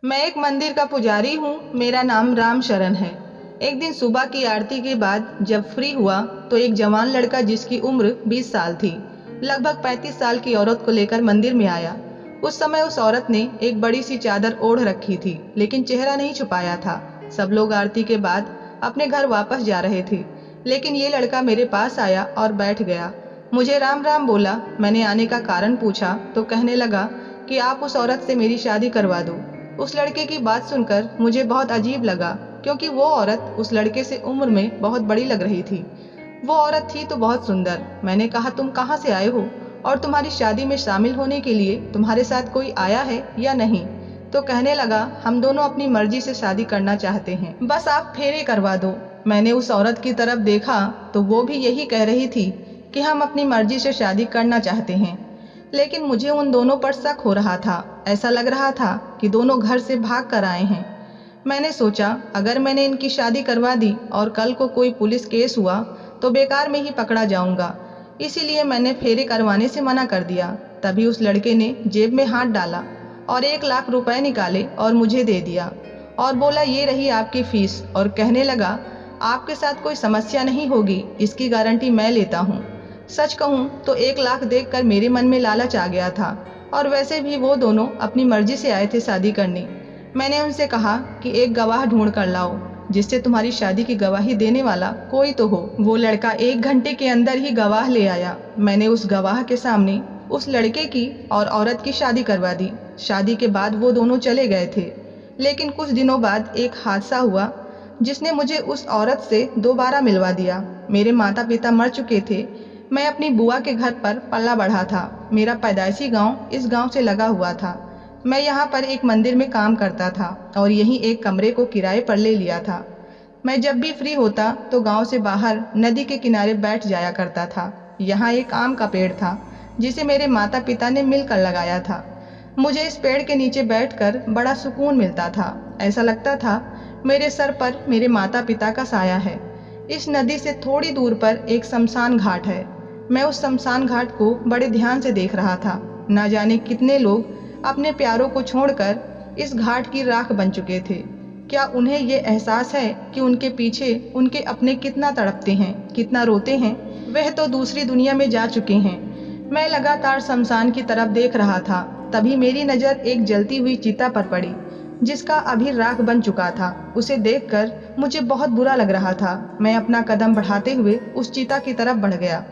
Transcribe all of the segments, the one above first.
मैं एक मंदिर का पुजारी हूँ। मेरा नाम राम शरण है। एक दिन सुबह की आरती के बाद जब फ्री हुआ तो एक जवान लड़का जिसकी उम्र 20 साल थी, लगभग 35 साल की औरत को लेकर मंदिर में आया। उस समय उस औरत ने एक बड़ी सी चादर ओढ़ रखी थी, लेकिन चेहरा नहीं छुपाया था। सब लोग आरती के बाद अपने घर वापस जा रहे थे, लेकिन ये लड़का मेरे पास आया और बैठ गया। मुझे राम राम बोला। मैंने आने का कारण पूछा तो कहने लगा कि आप उस औरत से मेरी शादी करवा दो। उस लड़के की बात सुनकर मुझे बहुत अजीब लगा, क्योंकि वो औरत उस लड़के से उम्र में बहुत बड़ी लग रही थी। वो औरत थी तो बहुत सुंदर। मैंने कहा, तुम कहाँ से आए हो और तुम्हारी शादी में शामिल होने के लिए तुम्हारे साथ कोई आया है या नहीं? तो कहने लगा, हम दोनों अपनी मर्जी से शादी करना चाहते हैं, बस आप फेरे करवा दो। मैंने उस औरत की तरफ देखा तो वो भी यही कह रही थी कि हम अपनी मर्जी से शादी करना चाहते हैं, लेकिन मुझे उन दोनों पर शक हो रहा था। ऐसा लग रहा था कि दोनों घर से भाग कर आए हैं। मैंने सोचा, अगर मैंने इनकी शादी करवा दी और कल को कोई पुलिस केस हुआ तो बेकार में ही पकड़ा जाऊंगा, इसीलिए मैंने फेरे करवाने से मना कर दिया। तभी उस लड़के ने जेब में हाथ डाला और 1 लाख रुपए निकाले और मुझे दे दिया और बोला, ये रही आपकी फीस। और कहने लगा, आपके साथ कोई समस्या नहीं होगी, इसकी गारंटी मैं लेता हूँ। सच कहूँ तो 1 लाख देखकर मेरे मन में लालच आ गया था, और वैसे भी वो दोनों अपनी मर्जी से आए थे शादी करने। मैंने उनसे कहा कि एक गवाह ढूंढ कर लाओ, जिससे तुम्हारी शादी की गवाही देने वाला कोई तो हो। वो लड़का 1 घंटे के अंदर ही गवाह ले आया। मैंने उस गवाह के सामने उस लड़के की और औरत की शादी करवा दी। शादी के बाद वो दोनों चले गए थे, लेकिन कुछ दिनों बाद एक हादसा हुआ जिसने मुझे उस औरत से दोबारा मिलवा दिया। मेरे माता पिता मर चुके थे। मैं अपनी बुआ के घर पर पला बढ़ा था। मेरा पैदाइशी गांव इस गांव से लगा हुआ था। मैं यहाँ पर एक मंदिर में काम करता था और यहीं एक कमरे को किराए पर ले लिया था। मैं जब भी फ्री होता तो गांव से बाहर नदी के किनारे बैठ जाया करता था। यहाँ एक आम का पेड़ था जिसे मेरे माता पिता ने मिलकर लगाया था। मुझे इस पेड़ के नीचे बैठकर बड़ा सुकून मिलता था। ऐसा लगता था मेरे सर पर मेरे माता पिता का साया है। इस नदी से थोड़ी दूर पर एक शमशान घाट है। मैं उस शमशान घाट को बड़े ध्यान से देख रहा था। ना जाने कितने लोग अपने प्यारों को छोड़कर इस घाट की राख बन चुके थे। क्या उन्हें ये एहसास है कि उनके पीछे उनके अपने कितना तड़पते हैं, कितना रोते हैं? वह तो दूसरी दुनिया में जा चुके हैं। मैं लगातार शमशान की तरफ देख रहा था। तभी मेरी नज़र एक जलती हुई चिता पर पड़ी, जिसका अभी राख बन चुका था। उसे देखकर मुझे बहुत बुरा लग रहा था। मैं अपना कदम बढ़ाते हुए उस चिता की तरफ बढ़ गया।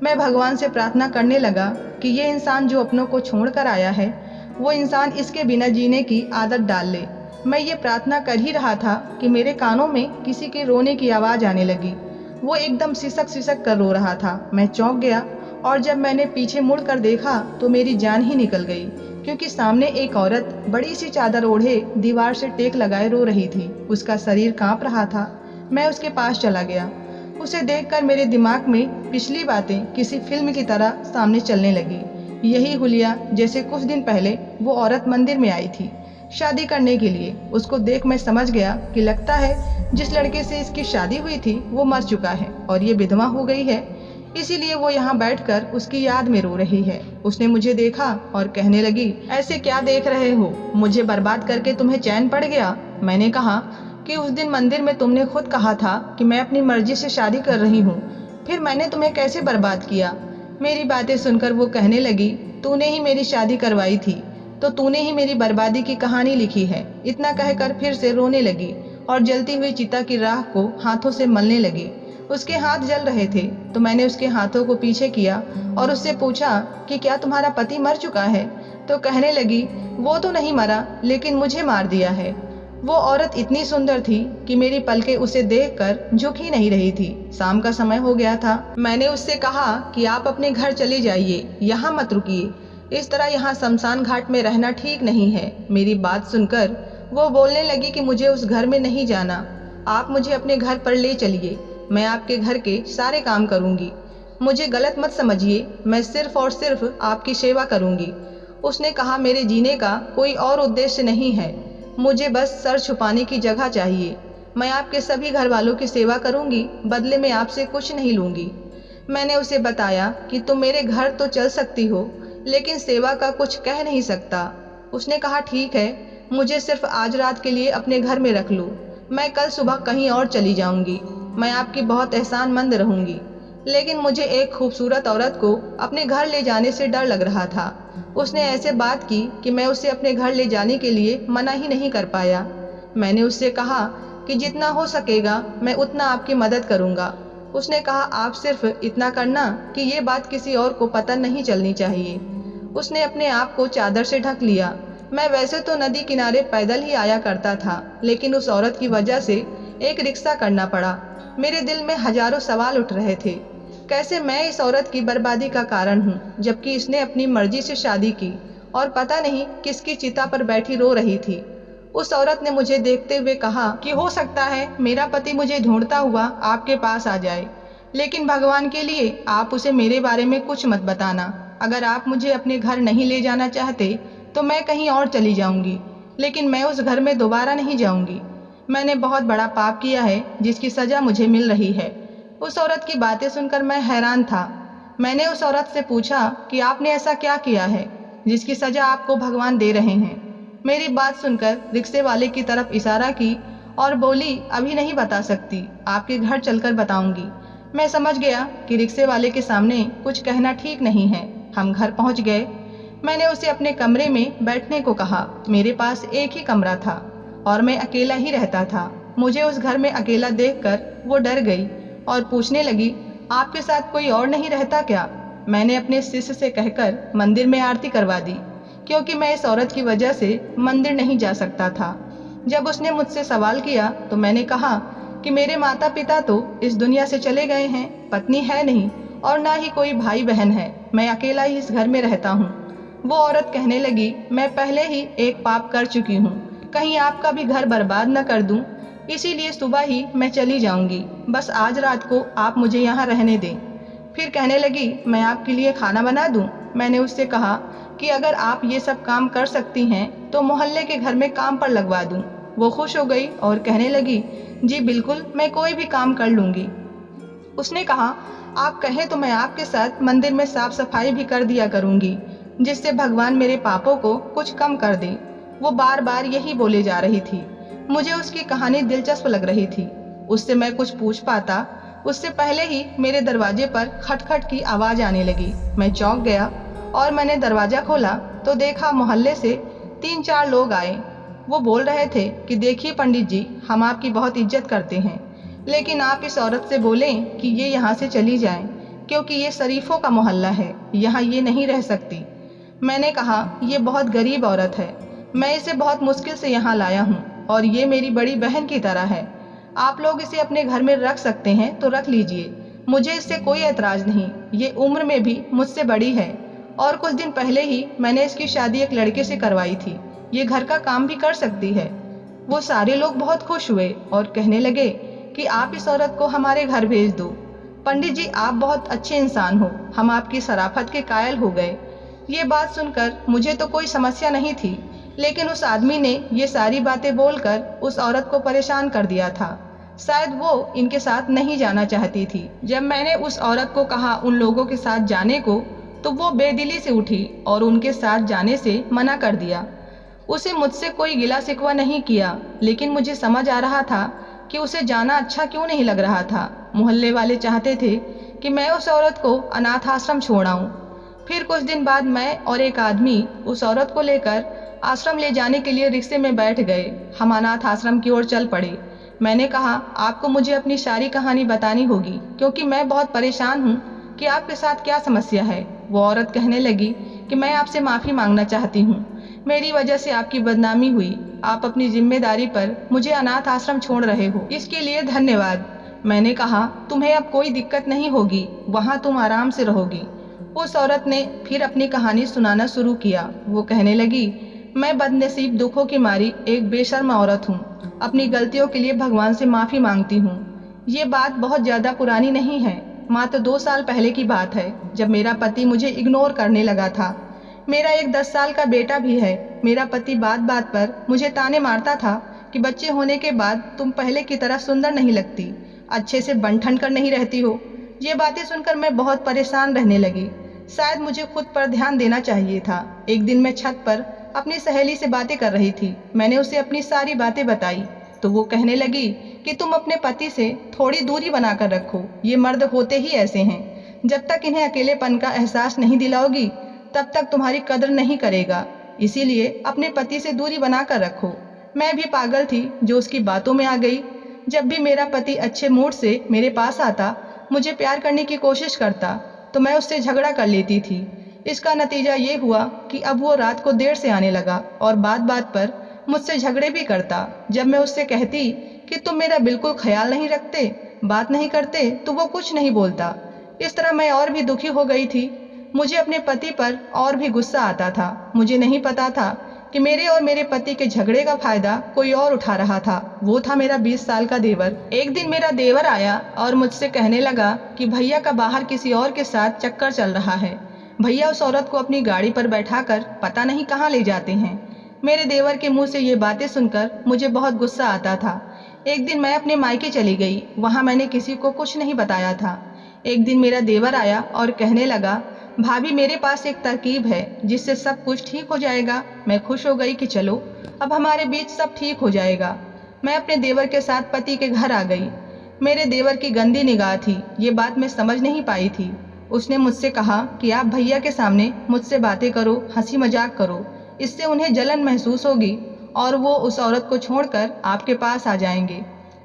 मैं भगवान से प्रार्थना करने लगा कि ये इंसान जो अपनों को छोड़कर आया है, वो इंसान इसके बिना जीने की आदत डाल ले। मैं ये प्रार्थना कर ही रहा था कि मेरे कानों में किसी के रोने की आवाज़ आने लगी। वो एकदम सिसक सिसक कर रो रहा था। मैं चौंक गया और जब मैंने पीछे मुड़कर देखा तो मेरी जान ही निकल गई, क्योंकि सामने एक औरत बड़ी सी चादर ओढ़े दीवार से टेक लगाए रो रही थी। उसका शरीर कांप रहा था। मैं उसके पास चला गया। उसे देखकर मेरे दिमाग में पिछली बातें किसी फिल्म की तरह सामने चलने लगी। यही हुलिया जैसे कुछ दिन पहले वो औरत मंदिर में आई थी शादी करने के लिए। उसको देख मैं समझ गया कि लगता है जिस लड़के से इसकी शादी हुई थी वो मर चुका है और ये विधवा हो गई है, इसीलिए वो यहाँ बैठकर उसकी याद में रो रही है। उसने मुझे देखा और कहने लगी, ऐसे क्या देख रहे हो? मुझे बर्बाद करके तुम्हें चैन पड़ गया? मैंने कहा कि उस दिन मंदिर में तुमने खुद कहा था कि मैं अपनी मर्जी से शादी कर रही हूँ, फिर मैंने तुम्हें कैसे बर्बाद किया? मेरी बातें सुनकर वो कहने लगी, तूने ही मेरी शादी करवाई थी तो तूने ही मेरी बर्बादी की कहानी लिखी है। इतना कहकर फिर से रोने लगी और जलती हुई चिता की राख को हाथों से मलने लगी। उसके हाथ जल रहे थे तो मैंने उसके हाथों को पीछे किया और उससे पूछा कि क्या तुम्हारा पति मर चुका है? तो कहने लगी, वो तो नहीं मरा, लेकिन मुझे मार दिया है। वो औरत इतनी सुंदर थी कि मेरी पलकें उसे देखकर झुक ही नहीं रही थी। शाम का समय हो गया था। मैंने उससे कहा कि आप अपने घर चले जाइए, यहाँ मत रुकिए। इस तरह यहाँ शमशान घाट में रहना ठीक नहीं है। मेरी बात सुनकर वो बोलने लगी कि मुझे उस घर में नहीं जाना, आप मुझे अपने घर पर ले चलिए। मैं आपके घर के सारे काम करूँगी। मुझे गलत मत समझिए, मैं सिर्फ और सिर्फ आपकी सेवा करूँगी। उसने कहा, मेरे जीने का कोई और उद्देश्य नहीं है, मुझे बस सर छुपाने की जगह चाहिए। मैं आपके सभी घर वालों की सेवा करूँगी, बदले में आपसे कुछ नहीं लूँगी। मैंने उसे बताया कि तुम मेरे घर तो चल सकती हो, लेकिन सेवा का कुछ कह नहीं सकता। उसने कहा, ठीक है, मुझे सिर्फ आज रात के लिए अपने घर में रख लो। मैं कल सुबह कहीं और चली जाऊंगी। मैं आपकी बहुत एहसानमंद रहूंगी। लेकिन मुझे एक खूबसूरत औरत को अपने घर ले जाने से डर लग रहा था। उसने ऐसे बात की कि मैं उसे अपने घर ले जाने के लिए मना ही नहीं कर पाया। मैंने उससे कहा कि जितना हो सकेगा मैं उतना आपकी मदद करूंगा। उसने कहा, आप सिर्फ इतना करना कि ये बात किसी और को पता नहीं चलनी चाहिए। उसने अपने आप को चादर से ढक लिया। मैं वैसे तो नदी किनारे पैदल ही आया करता था, लेकिन उस औरत की वजह से एक रिक्शा करना पड़ा। मेरे दिल में हजारों सवाल उठ रहे थे। कैसे मैं इस औरत की बर्बादी का कारण हूँ, जबकि इसने अपनी मर्जी से शादी की और पता नहीं किसकी चिता पर बैठी रो रही थी। उस औरत ने मुझे देखते हुए कहा कि हो सकता है मेरा पति मुझे ढूंढता हुआ आपके पास आ जाए, लेकिन भगवान के लिए आप उसे मेरे बारे में कुछ मत बताना। अगर आप मुझे अपने घर नहीं ले जाना चाहते तो मैं कहीं और चली जाऊंगी, लेकिन मैं उस घर में दोबारा नहीं जाऊंगी। मैंने बहुत बड़ा पाप किया है जिसकी सजा मुझे मिल रही है। उस औरत की बातें सुनकर मैं हैरान था। मैंने उस औरत से पूछा कि आपने ऐसा क्या किया है जिसकी सजा आपको भगवान दे रहे हैं। मेरी बात सुनकर रिक्शे वाले की तरफ इशारा की और बोली, अभी नहीं बता सकती, आपके घर चलकर बताऊंगी। मैं समझ गया कि रिक्शे वाले के सामने कुछ कहना ठीक नहीं है। हम घर पहुंच गए। मैंने उसे अपने कमरे में बैठने को कहा। मेरे पास एक ही कमरा था और मैं अकेला ही रहता था। मुझे उस घर में अकेला देखकर वो डर गई और पूछने लगी, आपके साथ कोई और नहीं रहता क्या? मैंने अपने शिष्य से कहकर मंदिर में आरती करवा दी, क्योंकि मैं इस औरत की वजह से मंदिर नहीं जा सकता था। जब उसने मुझसे सवाल किया तो मैंने कहा कि मेरे माता पिता तो इस दुनिया से चले गए हैं, पत्नी है नहीं और ना ही कोई भाई बहन है। मैं अकेला ही इस घर में रहता हूँ। वो औरत कहने लगी, मैं पहले ही एक पाप कर चुकी हूँ, कहीं आपका भी घर बर्बाद न कर दूँ, इसीलिए सुबह ही मैं चली जाऊंगी। बस आज रात को आप मुझे यहाँ रहने दें। फिर कहने लगी, मैं आपके लिए खाना बना दूं? मैंने उससे कहा कि अगर आप ये सब काम कर सकती हैं तो मोहल्ले के घर में काम पर लगवा दूं। वो खुश हो गई और कहने लगी, जी बिल्कुल, मैं कोई भी काम कर लूंगी। उसने कहा, आप कहें तो मैं आपके साथ मंदिर में साफ सफाई भी कर दिया करूंगी, जिससे भगवान मेरे पापों को कुछ कम कर दे। वो बार बार यही बोले जा रही थी। मुझे उसकी कहानी दिलचस्प लग रही थी। उससे मैं कुछ पूछ पाता उससे पहले ही मेरे दरवाजे पर खटखट की आवाज आने लगी। मैं चौंक गया और मैंने दरवाजा खोला तो देखा मोहल्ले से 3-4 लोग आए। वो बोल रहे थे कि देखिए पंडित जी, हम आपकी बहुत इज्जत करते हैं, लेकिन आप इस औरत से बोलें कि ये यहाँ से चली जाए, क्योंकि ये शरीफों का मोहल्ला है, यहाँ ये नहीं रह सकती। मैंने कहा, ये बहुत गरीब औरत है, मैं इसे बहुत मुश्किल से यहाँ लाया हूँ और ये मेरी बड़ी बहन की तरह है। आप लोग इसे अपने घर में रख सकते हैं तो रख लीजिए, मुझे इससे कोई ऐतराज नहीं। ये उम्र में भी मुझसे बड़ी है और कुछ दिन पहले ही मैंने इसकी शादी एक लड़के से करवाई थी। ये घर का काम भी कर सकती है। वो सारे लोग बहुत खुश हुए और कहने लगे कि आप इस औरत को हमारे घर भेज दो। पंडित जी, आप बहुत अच्छे इंसान हो, हम आपकी शराफत के कायल हो गए। ये बात सुनकर मुझे तो कोई समस्या नहीं थी, लेकिन उस आदमी ने ये सारी बातें बोलकर उस औरत को परेशान कर दिया था। शायद वो इनके साथ नहीं जाना चाहती थी। जब मैंने उस औरत को कहा उन लोगों के साथ जाने को, तो वो बेदिली से उठी और उनके साथ जाने से मना कर दिया। उसे मुझसे कोई गिला शिकवा नहीं किया, लेकिन मुझे समझ आ रहा था कि उसे जाना अच्छा क्यों नहीं लग रहा था। मोहल्ले वाले चाहते थे कि मैं उस औरत को अनाथ आश्रम छोड़ाऊं। फिर कुछ दिन बाद मैं और एक आदमी उस औरत को लेकर आश्रम ले जाने के लिए रिक्शे में बैठ गए। हम अनाथ आश्रम की ओर चल पड़े। मैंने कहा, आपको मुझे अपनी सारी कहानी बतानी होगी, क्योंकि मैं बहुत परेशान हूँ कि आपके साथ क्या समस्या है। वो औरत कहने लगी कि मैं आपसे माफ़ी मांगना चाहती हूँ, मेरी वजह से आपकी बदनामी हुई। आप अपनी जिम्मेदारी पर मुझे अनाथ आश्रम छोड़ रहे हो, इसके लिए धन्यवाद। मैंने कहा, तुम्हें अब कोई दिक्कत नहीं होगी, वहाँ तुम आराम से रहोगी। उस औरत ने फिर अपनी कहानी सुनाना शुरू किया। वो कहने लगी, मैं बदनसीब दुखों की मारी एक बेशर्म औरत हूँ, अपनी गलतियों के लिए भगवान से माफ़ी मांगती हूँ। ये बात बहुत ज़्यादा पुरानी नहीं है, मात्र 2 साल पहले की बात है, जब मेरा पति मुझे इग्नोर करने लगा था। मेरा एक 10 साल का बेटा भी है। मेरा पति बात बात पर मुझे ताने मारता था कि बच्चे होने के बाद तुम पहले की तरह सुंदर नहीं लगती, अच्छे से बन ठन कर नहीं रहती हो। ये बातें सुनकर मैं बहुत परेशान रहने लगी। शायद मुझे खुद पर ध्यान देना चाहिए था। एक दिन मैं छत पर अपनी सहेली से बातें कर रही थी। मैंने उसे अपनी सारी बातें बताई तो वो कहने लगी कि तुम अपने पति से थोड़ी दूरी बनाकर रखो, ये मर्द होते ही ऐसे हैं। जब तक इन्हें अकेलेपन का एहसास नहीं दिलाओगी तब तक तुम्हारी कदर नहीं करेगा, इसीलिए अपने पति से दूरी बनाकर रखो। मैं भी पागल थी जो उसकी बातों में आ गई। जब भी मेरा पति अच्छे मूड से मेरे पास आता, मुझे प्यार करने की कोशिश करता तो मैं उससे झगड़ा कर लेती थी। इसका नतीजा ये हुआ कि अब वो रात को देर से आने लगा और बात बात पर मुझसे झगड़े भी करता। जब मैं उससे कहती कि तुम मेरा बिल्कुल ख्याल नहीं रखते, बात नहीं करते, तो वो कुछ नहीं बोलता। इस तरह मैं और भी दुखी हो गई थी। मुझे अपने पति पर और भी गुस्सा आता था। मुझे नहीं पता था कि मेरे और मेरे पति के झगड़े का फायदा कोई और उठा रहा था। वो था मेरा 20 साल का देवर। एक दिन मेरा देवर आया और मुझसे कहने लगा कि भैया का बाहर किसी और के साथ चक्कर चल रहा है। भैया उस औरत को अपनी गाड़ी पर बैठाकर पता नहीं कहाँ ले जाते हैं। मेरे देवर के मुंह से ये बातें सुनकर मुझे बहुत गुस्सा आता था। एक दिन मैं अपने मायके चली गई, वहाँ मैंने किसी को कुछ नहीं बताया था। एक दिन मेरा देवर आया और कहने लगा, भाभी मेरे पास एक तरकीब है जिससे सब कुछ ठीक हो जाएगा। मैं खुश हो गई कि चलो अब हमारे बीच सब ठीक हो जाएगा। मैं अपने देवर के साथ पति के घर आ गई। मेरे देवर की गंदी निगाह थी, ये बात मैं समझ नहीं पाई थी। उसने मुझसे कहा कि आप भैया के सामने मुझसे बातें करो, हंसी मजाक करो, इससे उन्हें जलन महसूस होगी और वो उस औरत को छोड़कर आपके पास आ जाएंगे।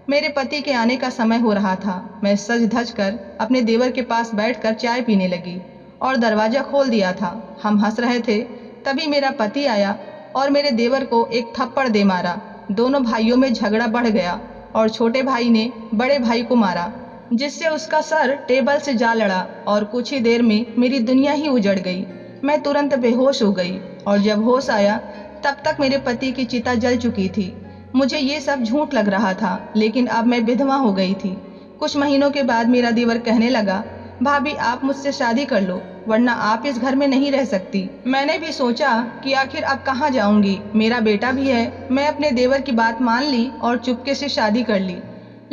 मेरे पति के आने का समय हो रहा था। मैं सज धज कर अपने देवर के पास बैठकर चाय पीने लगी और दरवाजा खोल दिया था। हम हंस रहे थे, तभी मेरा पति आया और मेरे देवर को एक थप्पड़ दे मारा। दोनों भाइयों में झगड़ा बढ़ गया और छोटे भाई ने बड़े भाई को मारा, जिससे उसका सर टेबल से जा लड़ा और कुछ ही देर में मेरी दुनिया ही उजड़ गई। मैं तुरंत बेहोश हो गई और जब होश आया तब तक मेरे पति की चिता जल चुकी थी। मुझे ये सब झूठ लग रहा था, लेकिन अब मैं विधवा हो गई थी। कुछ महीनों के बाद मेरा देवर कहने लगा, भाभी आप मुझसे शादी कर लो वरना आप इस घर में नहीं रह सकती। मैंने भी सोचा कि आखिर अब कहाँ जाऊंगी, मेरा बेटा भी है। मैं अपने देवर की बात मान ली और चुपके से शादी कर ली।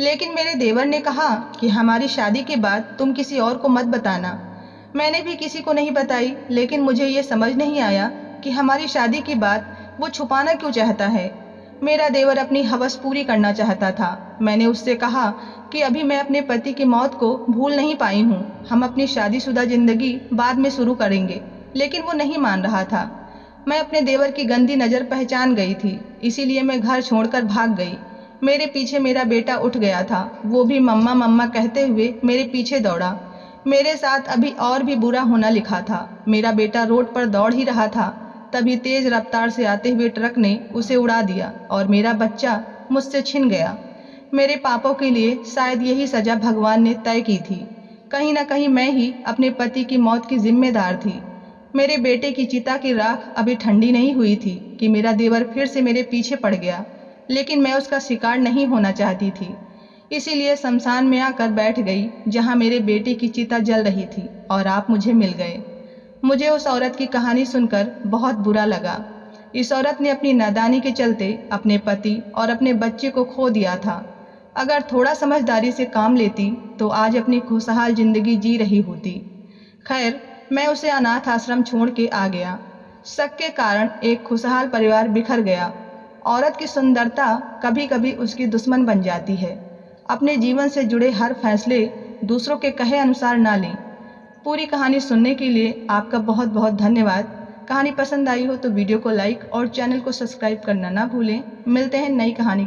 लेकिन मेरे देवर ने कहा कि हमारी शादी के बाद तुम किसी और को मत बताना। मैंने भी किसी को नहीं बताई, लेकिन मुझे ये समझ नहीं आया कि हमारी शादी की बात वो छुपाना क्यों चाहता है। मेरा देवर अपनी हवस पूरी करना चाहता था। मैंने उससे कहा कि अभी मैं अपने पति की मौत को भूल नहीं पाई हूँ, हम अपनी शादीशुदा जिंदगी बाद में शुरू करेंगे, लेकिन वो नहीं मान रहा था। मैं अपने देवर की गंदी नज़र पहचान गई थी, इसीलिए मैं घर छोड़कर भाग गई। मेरे पीछे मेरा बेटा उठ गया था, वो भी मम्मा मम्मा कहते हुए मेरे पीछे दौड़ा। मेरे साथ अभी और भी बुरा होना लिखा था। मेरा बेटा रोड पर दौड़ ही रहा था, तभी तेज रफ्तार से आते हुए ट्रक ने उसे उड़ा दिया और मेरा बच्चा मुझसे छिन गया। मेरे पापों के लिए शायद यही सजा भगवान ने तय की थी। कहीं ना कहीं मैं ही अपने पति की मौत की जिम्मेदार थी। मेरे बेटे की चिता की राख अभी ठंडी नहीं हुई थी कि मेरा देवर फिर से मेरे पीछे पड़ गया, लेकिन मैं उसका शिकार नहीं होना चाहती थी। इसीलिए शमशान में आकर बैठ गई जहां मेरे बेटे की चिता जल रही थी और आप मुझे मिल गए। मुझे उस औरत की कहानी सुनकर बहुत बुरा लगा। इस औरत ने अपनी नादानी के चलते अपने पति और अपने बच्चे को खो दिया था। अगर थोड़ा समझदारी से काम लेती तो आज अपनी खुशहाल जिंदगी जी रही होती। खैर, मैं उसे अनाथ आश्रम छोड़ के आ गया। शक के कारण एक खुशहाल परिवार बिखर गया। औरत की सुंदरता कभी कभी उसकी दुश्मन बन जाती है। अपने जीवन से जुड़े हर फैसले दूसरों के कहे अनुसार ना लें। पूरी कहानी सुनने के लिए आपका बहुत बहुत धन्यवाद। कहानी पसंद आई हो तो वीडियो को लाइक और चैनल को सब्सक्राइब करना ना भूलें। मिलते हैं नई कहानी।